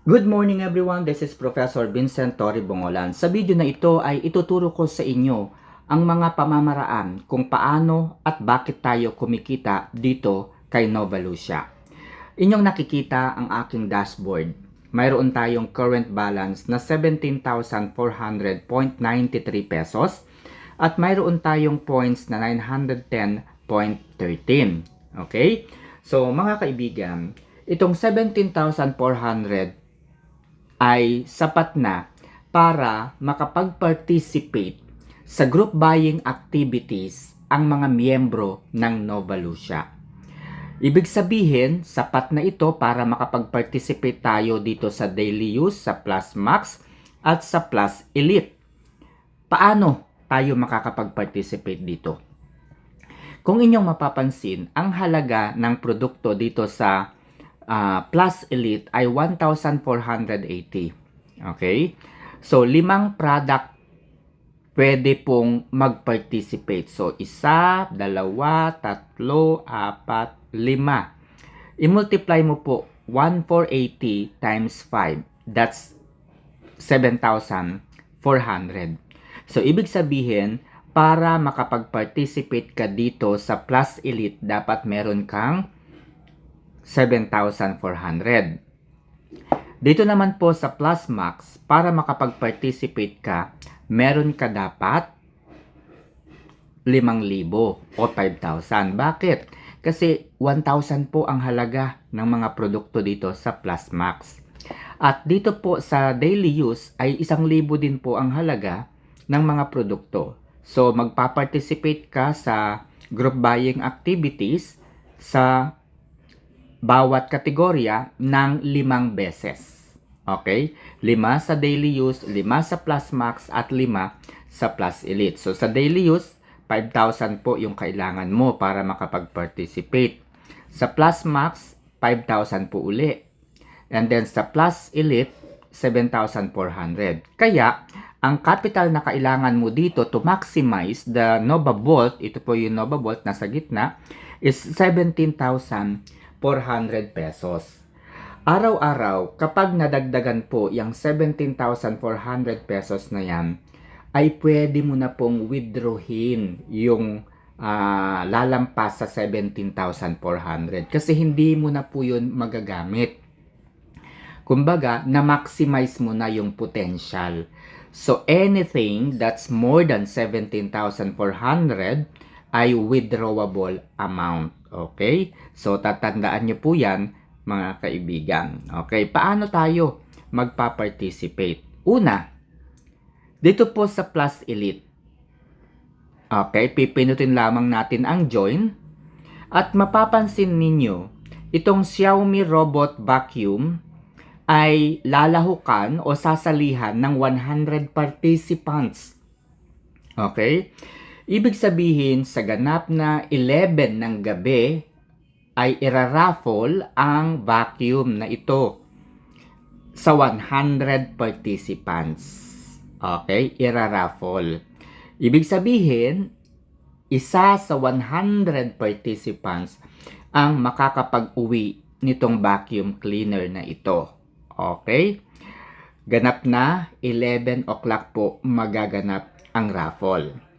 Good morning everyone, this is Professor Vincent Torre Bongolan. Sa video na ito ay ituturo ko sa inyo ang mga pamamaraan kung paano at bakit tayo kumikita dito kay Nova Lucia. Inyong nakikita ang aking dashboard. Mayroon tayong current balance na 17,400.93 pesos at mayroon tayong points na 910.13. Okay? So mga kaibigan, itong 17,400 ay sapat na para makapag-participate sa group buying activities ang mga miyembro ng Nova Lucia. Ibig sabihin, sapat na ito para makapag-participate tayo dito sa daily use, sa Plus Max at sa Plus Elite. Paano tayo makakapag-participate dito? Kung inyong mapapansin, ang halaga ng produkto dito sa Plus Elite ay 1,480. Okay? So, 5 product pwede pong mag-participate. So, 1, 2, 3, 4, 5. I-multiply mo po 1,480 times 5. That's 7,400. So, ibig sabihin, para makapag-participate ka dito sa Plus Elite, dapat meron kang 7,400. Dito naman po sa Plus Max, para makapag-participate ka, meron ka dapat 5,000 o 5,000. Bakit? Kasi 1,000 po ang halaga ng mga produkto dito sa Plus Max. At dito po sa daily use ay 1,000 din po ang halaga ng mga produkto. So magpa-participate ka sa group buying activities sa bawat kategorya ng 5 beses. Okay? 5 sa daily use, 5 sa Plus Max, at 5 sa Plus Elite. So, sa daily use, 5,000 po yung kailangan mo para makapag-participate. Sa Plus Max, 5,000 po uli. And then sa Plus Elite, 7,400. Kaya, ang capital na kailangan mo dito to maximize the Nova Vault, ito po yung Nova Vault nasa gitna, is 17,400 pesos. Araw-araw, kapag nadagdagan po yung 17,400 pesos na yan, ay pwede mo na pong withdrawin yung lalampas sa 17,400 kasi hindi mo na po yun magagamit. Kumbaga, na-maximize mo na yung potential. So, anything that's more than 17,400 ay withdrawable amount. Okay? So, tatandaan nyo po yan, mga kaibigan. Okay? Paano tayo magpa-participate? Una, dito po sa Plus Elite. Okay? Pipinutin lamang natin ang join. At mapapansin ninyo, itong Xiaomi Robot Vacuum ay lalahukan o sasalihan ng 100 participants. Okay? Ibig sabihin, sa ganap na 11 ng gabi, ay iraraffle ang vacuum na ito sa 100 participants. Okay? Iraraffle. Ibig sabihin, isa sa 100 participants ang makakapag-uwi nitong vacuum cleaner na ito. Okay? Ganap na, 11 o'clock po magaganap ang raffle.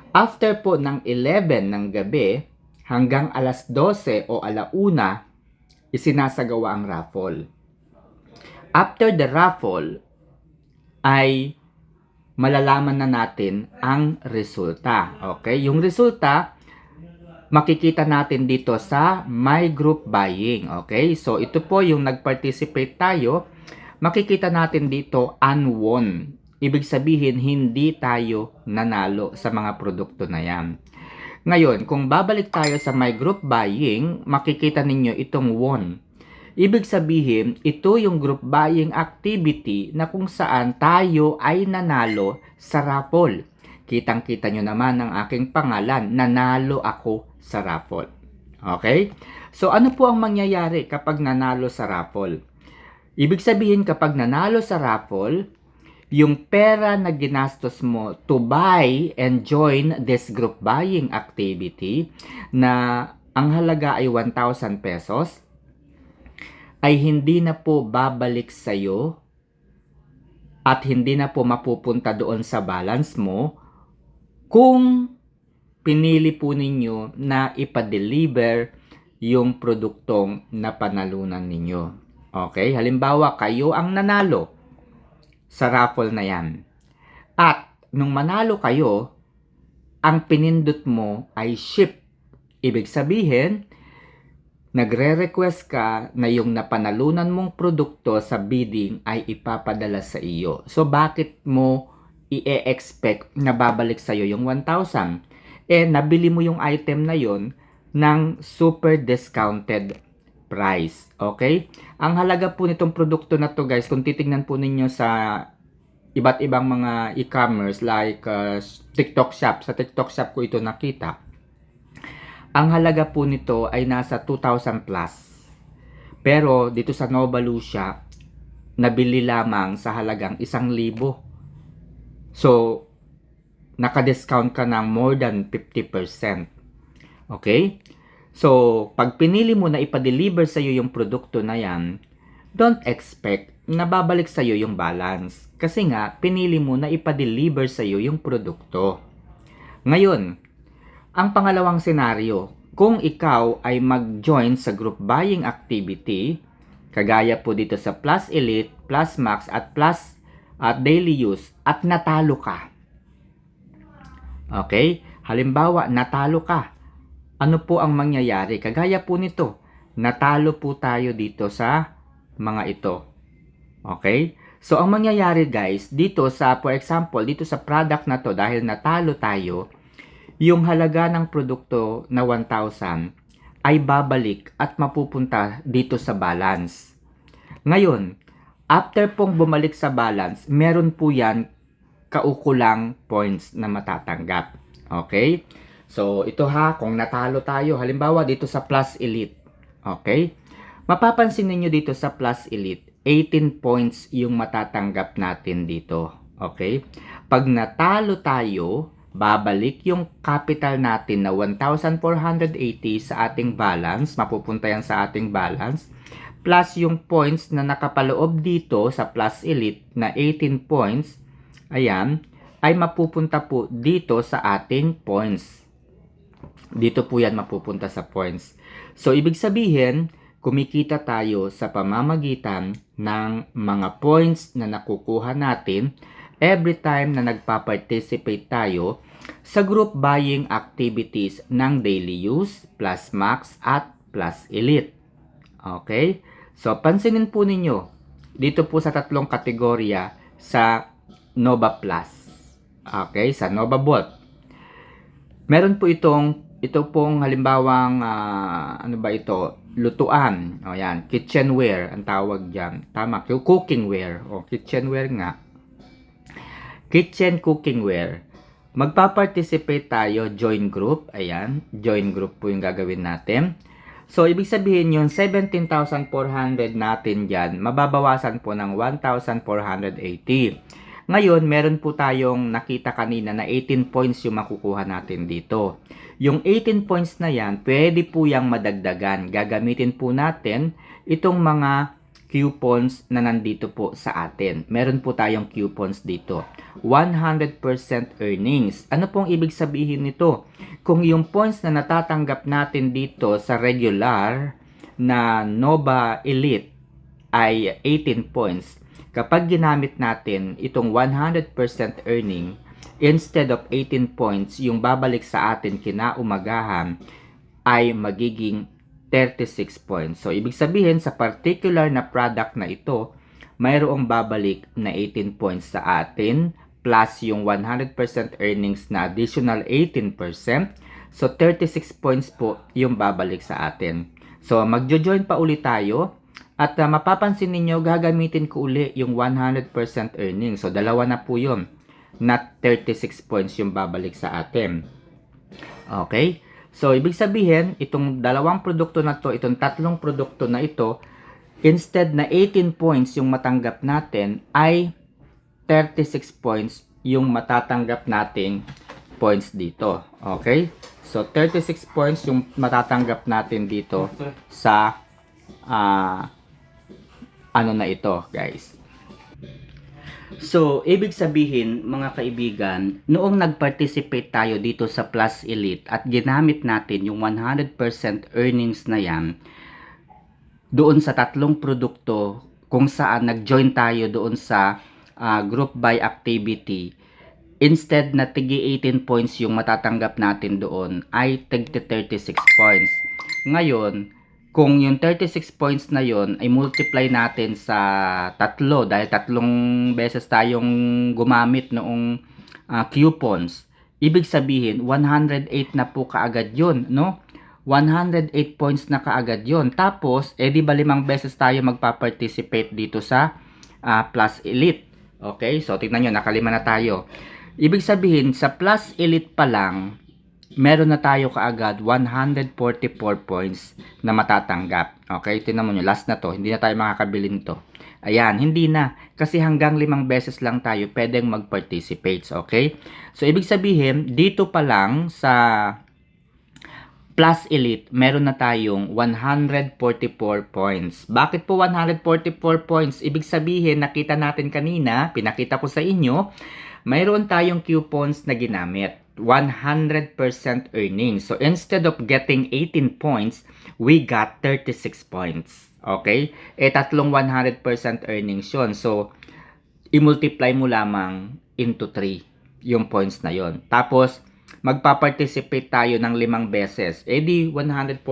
After po ng 11 ng gabi, hanggang alas 12 o alauna, isinasagawa ang raffle. After the raffle, ay malalaman na natin ang resulta. Okay? Yung resulta, makikita natin dito sa My Group Buying. Okay? So, ito po yung nag-participate tayo. Makikita natin dito unwon. Ibig sabihin, hindi tayo nanalo sa mga produkto na yan. Ngayon, kung babalik tayo sa My Group Buying, makikita ninyo itong won. Ibig sabihin, ito yung group buying activity na kung saan tayo ay nanalo sa raffle. Kitang-kita nyo naman ang aking pangalan, nanalo ako sa raffle. Okay? So, ano po ang mangyayari kapag nanalo sa raffle? Ibig sabihin, kapag nanalo sa raffle, yung pera na ginastos mo to buy and join this group buying activity na ang halaga ay 1,000 pesos, ay hindi na po babalik sa'yo at hindi na po mapupunta doon sa balance mo kung pinili po ninyo na ipa-deliver yung produktong napanalunan ninyo. Okay? Halimbawa, kayo ang nanalo sa raffle na yan. At nung manalo kayo, ang pinindot mo ay ship. Ibig sabihin, nagre-request ka na yung napanalunan mong produkto sa bidding ay ipapadala sa iyo. So, bakit mo i-expect na babalik sa'yo yung 1,000? Nabili mo yung item na yon ng super discounted price. Okay? Ang halaga po nitong produkto na to, guys, kung titignan po ninyo sa iba't ibang mga e-commerce like TikTok Shop. Sa TikTok Shop ko ito nakita. Ang halaga po nito ay nasa 2,000 plus. Pero dito sa Nova Lucia, nabili lamang sa halagang 1,000. So, naka-discount ka ng more than 50%. Okay? So, pag pinili mo na ipa-deliver sa iyo yung produkto na yan, don't expect na babalik sa iyo yung balance. Kasi nga, pinili mo na ipa-deliver sa iyo yung produkto. Ngayon, ang pangalawang senaryo, kung ikaw ay mag-join sa group buying activity, kagaya po dito sa Plus Elite, Plus Max at Plus at Daily Use at natalo ka. Okay? Halimbawa, natalo ka. Ano po ang mangyayari? Kagaya po nito, natalo po tayo dito sa mga ito. Okay? So, ang mangyayari guys, dito sa, for example, dito sa product na to, dahil natalo tayo, yung halaga ng produkto na 1,000 ay babalik at mapupunta dito sa balance. Ngayon, after pong bumalik sa balance, meron po yan kaukulang points na matatanggap. Okay? So, ito ha, kung natalo tayo, halimbawa dito sa Plus Elite. Okay? Mapapansin niyo dito sa Plus Elite, 18 points yung matatanggap natin dito. Okay? Pag natalo tayo, babalik yung capital natin na 1,480 sa ating balance, mapupunta yan sa ating balance, plus yung points na nakapaloob dito sa Plus Elite na 18 points, ayan, ay mapupunta po dito sa ating points. Dito po yan mapupunta sa points. So, ibig sabihin, kumikita tayo sa pamamagitan ng mga points na nakukuha natin every time na nagpa-participate tayo sa group buying activities ng Daily Use, Plus Max at Plus Elite. Okay? So, pansinin po ninyo, dito po sa tatlong kategorya sa Nova Plus. Okay? Sa Nova Bot. Meron po ito pong halimbawang, ano ba ito? Lutuan. O yan, kitchenware ang tawag dyan. Tama, cookingware. O, kitchenware nga. Kitchen cookingware. Magpa-participate tayo, join group. Ayan, join group po yung gagawin natin. So, ibig sabihin yung 17,400 natin dyan, mababawasan po ng 1,480. Ngayon, meron po tayong nakita kanina na 18 points yung makukuha natin dito. Yung 18 points na yan, pwede po yung madagdagan. Gagamitin po natin itong mga coupons na nandito po sa atin. Meron po tayong coupons dito. 100% earnings. Ano pong ibig sabihin nito? Kung yung points na natatanggap natin dito sa regular na Nova Elite ay 18 points, kapag ginamit natin itong 100% earning, instead of 18 points, yung babalik sa atin kinaumagahan ay magiging 36 points. So, ibig sabihin, sa particular na product na ito, mayroong babalik na 18 points sa atin, plus yung 100% earnings na additional 18%. So, 36 points po yung babalik sa atin. So, magjo-join pa ulit tayo. At mapapansin ninyo, gagamitin ko uli yung 100% earnings. So, dalawa na po yun. Not 36 points yung babalik sa atin. Okay? So, ibig sabihin, itong dalawang produkto na to, itong tatlong produkto na ito, instead na 18 points yung matanggap natin, ay 36 points yung matatanggap nating points dito. Okay? So, 36 points yung matatanggap natin dito sa ano na ito, guys. So, ibig sabihin, mga kaibigan, noong nag-participate tayo dito sa Plus Elite at ginamit natin yung 100% earnings na yan doon sa tatlong produkto kung saan nag-join tayo doon sa group buy activity, instead na tigi 18 points yung matatanggap natin doon ay tigi 36 points. Ngayon, kung yung 36 points na yon ay multiply natin sa tatlo dahil tatlong beses tayong gumamit noong coupons, ibig sabihin 108 na po kaagad yun, no? 108 points na kaagad yon. Tapos, edi ba 5 beses tayo magpa-participate dito sa Plus Elite. Okay? So, tingnan nyo, nakalima na tayo. Ibig sabihin, sa Plus Elite pa lang, meron na tayo kaagad 144 points na matatanggap. Okay? Tingnan mo nyo, last na to. Hindi na tayo makakabili nito. Ayan, hindi na. Kasi hanggang 5 beses lang tayo pwedeng mag-participate. Okay? So, ibig sabihin, dito pa lang sa Plus Elite, meron na tayong 144 points. Bakit po 144 points? Ibig sabihin, nakita natin kanina, pinakita ko sa inyo, mayroon tayong coupons na ginamit. 100% earnings. So, instead of getting 18 points, we got 36 points. Okay? Tatlong 100% earnings yun. So, i-multiply mo lamang into 3 yung points na yon. Tapos, magpa-participate tayo ng 5 beses. Di 144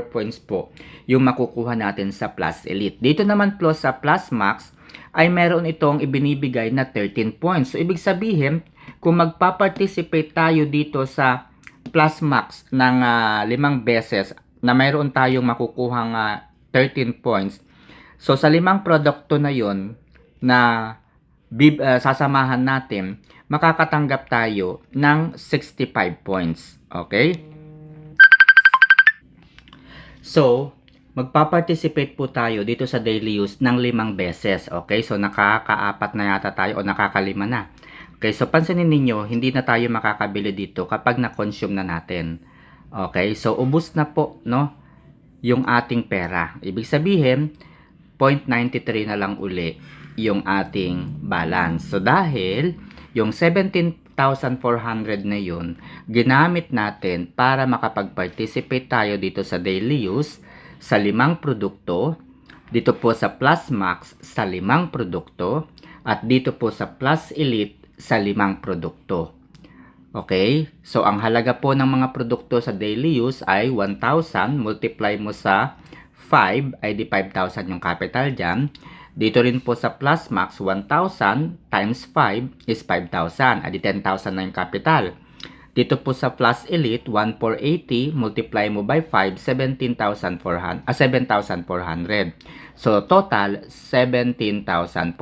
points po yung makukuha natin sa Plus Elite. Dito naman po sa Plus Max ay meron itong ibinibigay na 13 points. So, ibig sabihin, kung magpa-participate tayo dito sa Plus Max ng 5 beses na mayroon tayong makukuhang 13 points. So, sa 5 produkto na yon na sasamahan natin, makakatanggap tayo ng 65 points. Okay? So, magpa-participate po tayo dito sa daily use ng 5 beses. Okay? So, nakaka-4 na yata tayo o nakaka-5 na. Okay? So, pansinin ninyo, hindi na tayo makakabili dito kapag na-consume na natin. Okay? So, ubos na po, no? Yung ating pera. Ibig sabihin, 0.93 na lang uli yung ating balance. So, dahil yung 17,400 na yun, ginamit natin para makapag-participate tayo dito sa daily use sa 5 produkto, dito po sa Plus Max sa 5 produkto, at dito po sa Plus Elite sa 5 produkto. Okay? So, ang halaga po ng mga produkto sa daily use ay 1,000, multiply mo sa 5, ay di 5,000 yung capital dyan. Dito rin po sa Plus Max, 1,000 times 5 is 5,000. Adi 10,000 na yung capital. Dito po sa Plus Elite, 1,480, multiply mo by 5, 7,400. So, total, 17,400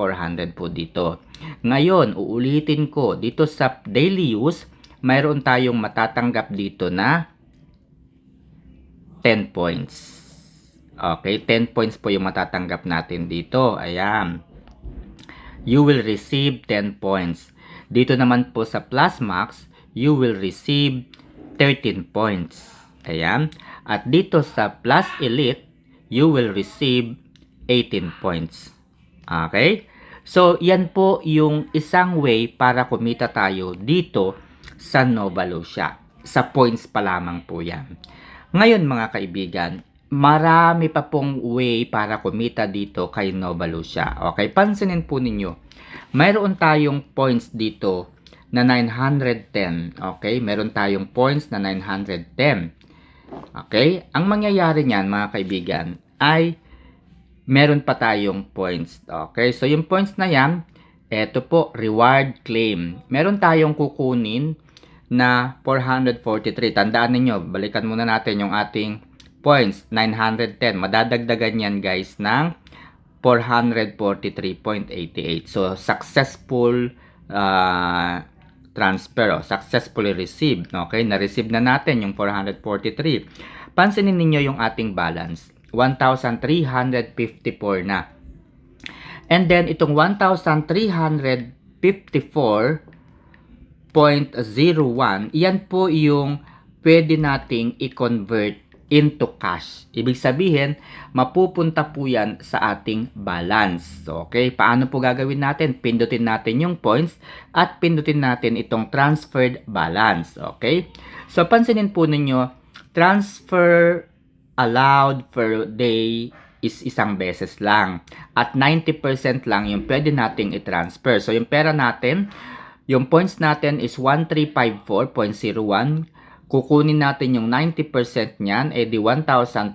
po dito. Ngayon, uulitin ko, dito sa daily use, mayroon tayong matatanggap dito na 10 points. Okay, 10 points po yung matatanggap natin dito. Ayan. You will receive 10 points. Dito naman po sa Plus Max, you will receive 13 points. Ayan. At dito sa Plus Elite, you will receive 18 points. Okay? So, yan po yung isang way para kumita tayo dito sa Nova Lucia. Sa points pa lamang po yan. Ngayon mga kaibigan, marami pa pong way para kumita dito kay Nova Lucia. Okay, pansinin po ninyo. Mayroon tayong points dito na 910. Okay, meron tayong points na 910. Okay, ang mangyayari niyan mga kaibigan ay meron pa tayong points. Okay, so yung points na yan, eto po, reward claim. Meron tayong kukunin na 443. Tandaan ninyo, balikan muna natin yung ating points, 910. Madadagdagan yan guys ng 443.88. So, successful transfer, successfully received. Okay, na-receive na natin yung 443. Pansinin ninyo yung ating balance. 1,354 na. And then, itong 1,354.01, yan po yung pwede nating i-convert into cash. Ibig sabihin, mapupunta po yan sa ating balance. Okay, paano po gagawin natin? Pindutin natin yung points at pindutin natin itong transferred balance. Okay, so pansinin po ninyo, transfer allowed per day is isang beses lang at 90% lang yung pwede nating i-transfer. So yung pera natin, yung points natin is 1354.01. Kukunin natin yung 90% niyan, eh di 1,218.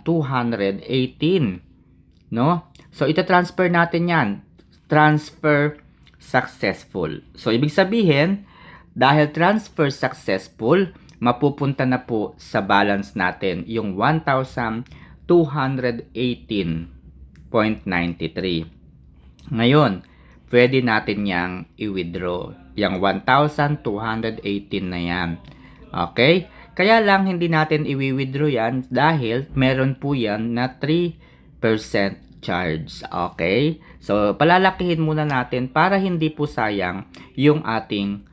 No? So, ita-transfer natin yan. Transfer successful. So, ibig sabihin, dahil transfer successful, mapupunta na po sa balance natin yung 1,218.93. Ngayon, pwede natin yang i-withdraw. Yung 1,218 na yan. Okay? Kaya lang hindi natin i-withdraw yan dahil meron po yan na 3% charge. Okay? So, palalakihin muna natin para hindi po sayang yung ating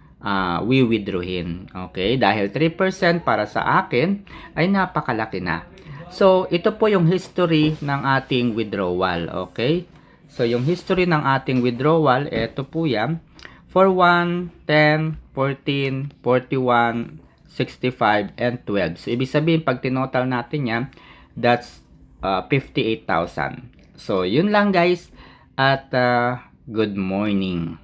withdrawin. Okay? Dahil 3% para sa akin ay napakalaki na. So, ito po yung history ng ating withdrawal. Okay? So, yung history ng ating withdrawal, ito po yan. 4, 1, 10, 14, 41, 65, and 12. So, ibig sabihin, pag tinotal natin yan, that's 58,000. So, yun lang guys. At good morning.